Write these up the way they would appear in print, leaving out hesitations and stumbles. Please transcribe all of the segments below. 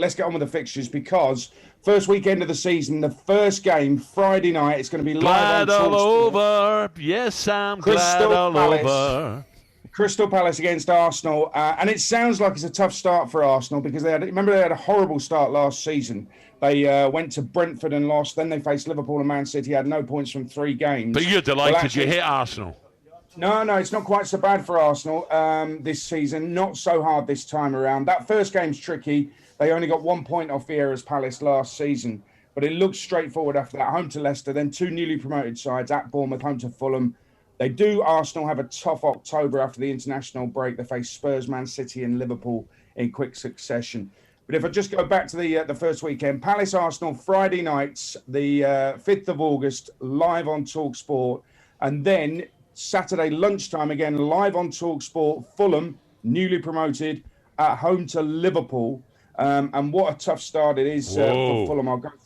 let's get on with the fixtures, because first weekend of the season, the first game, Friday night, it's going to be live Glad on all talkSPORT. over. Yes, I'm glad all over. Crystal Palace against Arsenal, and it sounds like it's a tough start for Arsenal, because they had a horrible start last season. They went to Brentford and lost. Then they faced Liverpool and Man City, had no points from 3 games. But you're delighted you hit Arsenal. No, it's not quite so bad for Arsenal this season. Not so hard this time around. That first game's tricky. They only got 1 point off Vieira's Palace last season, but it looks straightforward after that. Home to Leicester, then 2 newly promoted sides at Bournemouth, home to Fulham. Arsenal have a tough October after the international break. They face Spurs, Man City and Liverpool in quick succession. But if I just go back to the first weekend, Palace Arsenal Friday nights, the 5th of August, live on talkSPORT. And then Saturday lunchtime again, live on talkSPORT, Fulham, newly promoted, at home to Liverpool. And what a tough start it is for Fulham. I'll go through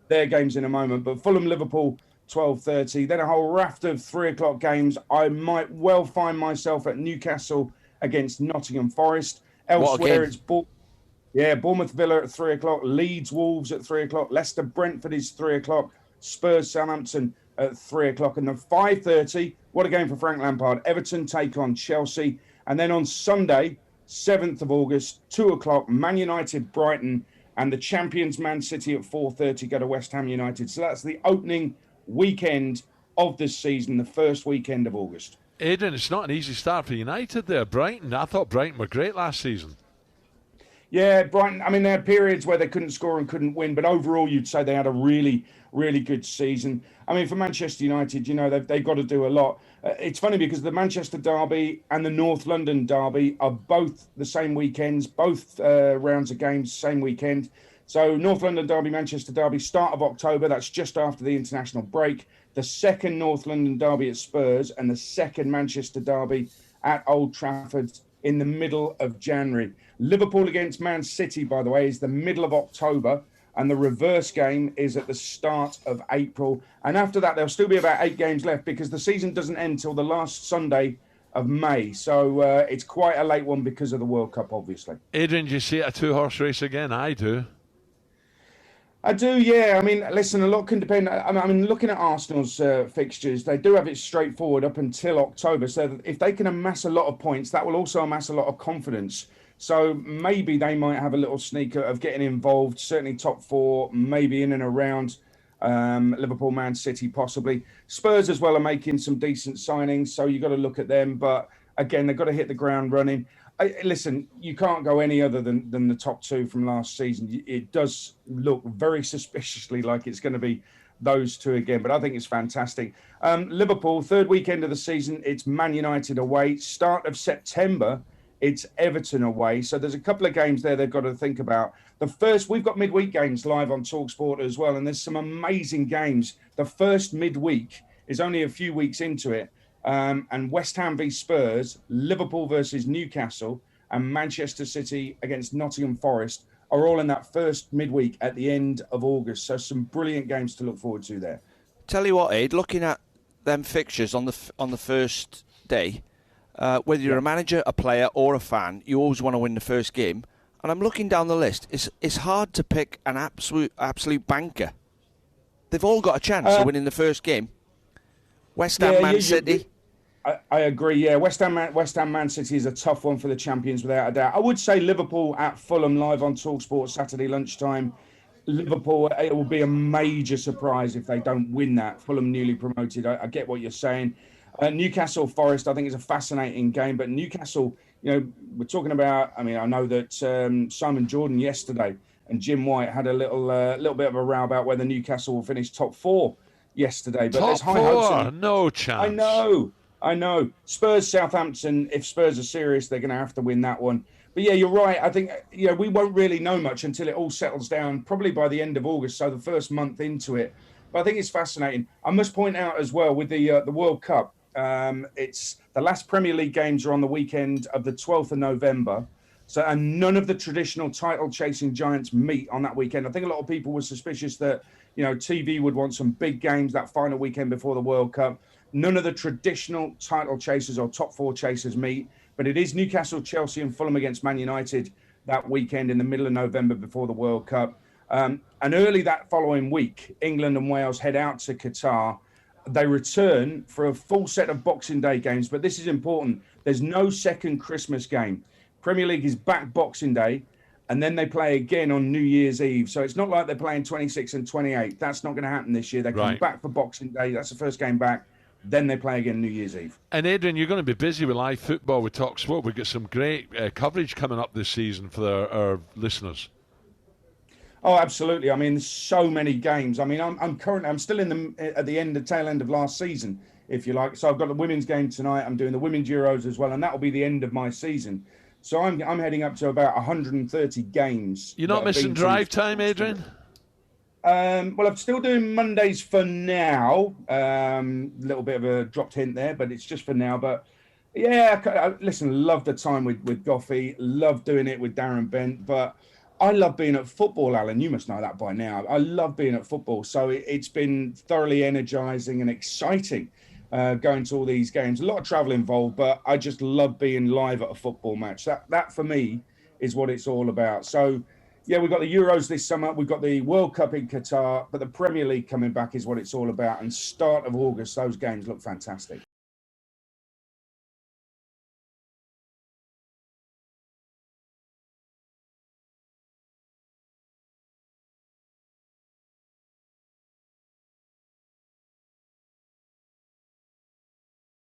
their games in a moment. But Fulham, Liverpool, 12:30. Then a whole raft of 3 o'clock games. I might well find myself at Newcastle against Nottingham Forest. Elsewhere, it's Bournemouth Villa at 3 o'clock. Leeds Wolves at 3 o'clock. Leicester Brentford is 3 o'clock. Spurs Southampton at 3 o'clock. And then 5:30, what a game for Frank Lampard. Everton take on Chelsea. And then on Sunday, 7th of August, 2 o'clock, Man United Brighton. And the champions Man City at 4:30 go to West Ham United. So that's the opening weekend of this season, the first weekend of August. Adrian, it's not an easy start for United there. Brighton, I thought Brighton were great last season. Yeah, Brighton, I mean, they had periods where they couldn't score and couldn't win, but overall you'd say they had a really, really good season. I mean, for Manchester United, they've got to do a lot. It's funny because the Manchester derby and the North London derby are both the same weekends, both rounds of games, same weekend. So North London derby, Manchester derby, start of October. That's just after the international break. The second North London derby at Spurs and the second Manchester derby at Old Trafford in the middle of January. Liverpool against Man City, by the way, is the middle of October. And the reverse game is at the start of April. And after that, there'll still be about 8 games left because the season doesn't end till the last Sunday of May. So it's quite a late one because of the World Cup, obviously. Adrian, do you see it a 2-horse race again? I do. I do, yeah. I mean, listen, a lot can depend. I mean, looking at Arsenal's fixtures, they do have it straightforward up until October. So that if they can amass a lot of points, that will also amass a lot of confidence. So maybe they might have a little sneaker of getting involved, certainly top 4, maybe in and around Liverpool, Man City, possibly. Spurs as well are making some decent signings, so you've got to look at them. But again, they've got to hit the ground running. Listen, you can't go any other than the top 2 from last season. It does look very suspiciously like it's going to be those 2 again, but I think it's fantastic. Liverpool, 3rd weekend of the season, it's Man United away. Start of September, it's Everton away. So there's a couple of games there they've got to think about. The first, we've got midweek games live on talkSPORT as well, and there's some amazing games. The first midweek is only a few weeks into it. And West Ham v Spurs, Liverpool versus Newcastle, and Manchester City against Nottingham Forest are all in that first midweek at the end of August. So some brilliant games to look forward to there. Tell you what, Aid, looking at them fixtures on the first day, whether you're a manager, a player, or a fan, you always want to win the first game. And I'm looking down the list. It's hard to pick an absolute banker. They've all got a chance of winning the first game. West Ham, Man City. I agree, yeah. West Ham, Man City is a tough one for the champions, without a doubt. I would say Liverpool at Fulham live on talkSPORT Saturday lunchtime. Liverpool, it will be a major surprise if they don't win that. Fulham newly promoted. I get what you're saying. Newcastle Forest, I think, is a fascinating game. But Newcastle, we're talking about, I know that Simon Jordan yesterday and Jim White had a little bit of a row about whether Newcastle will finish top 4 yesterday. But there's high hopes. No chance. I know. Spurs, Southampton, if Spurs are serious, they're going to have to win that one. But yeah, you're right. I think, we won't really know much until it all settles down, probably by the end of August, so the first month into it. But I think it's fascinating. I must point out as well, with the World Cup, it's the last Premier League games are on the weekend of the 12th of November. And none of the traditional title-chasing giants meet on that weekend. I think a lot of people were suspicious that, TV would want some big games that final weekend before the World Cup. None of the traditional title chasers or top 4 chasers meet, but it is Newcastle, Chelsea and Fulham against Man United that weekend in the middle of November before the World Cup. And early that following week, England and Wales head out to Qatar. They return for a full set of Boxing Day games, but this is important. There's no second Christmas game. Premier League is back Boxing Day, and then they play again on New Year's Eve. So it's not like they're playing 26 and 28. That's not going to happen this year. They come back for Boxing Day. That's the first game back. Then they play again New Year's Eve. And Adrian, you're going to be busy with live football with talkSPORT. We've got some great coverage coming up this season for our listeners. Oh, absolutely. I mean, there's so many games. I mean, I'm still at the tail end of last season, if you like. So I've got the women's game tonight. I'm doing the women's Euros as well, and that will be the end of my season. So I'm heading up to about 130 games. You're not missing drive time, Adrian? Well, I'm still doing Mondays for now. Little bit of a dropped hint there, but it's just for now. But yeah, listen, love the time with Goffey. Love doing it with Darren Bent. But I love being at football, Alan. You must know that by now. I love being at football. So it's been thoroughly energising and exciting going to all these games. A lot of travel involved, but I just love being live at a football match. That for me is what it's all about. So yeah, we've got the Euros this summer. We've got the World Cup in Qatar, but the Premier League coming back is what it's all about. And start of August, those games look fantastic.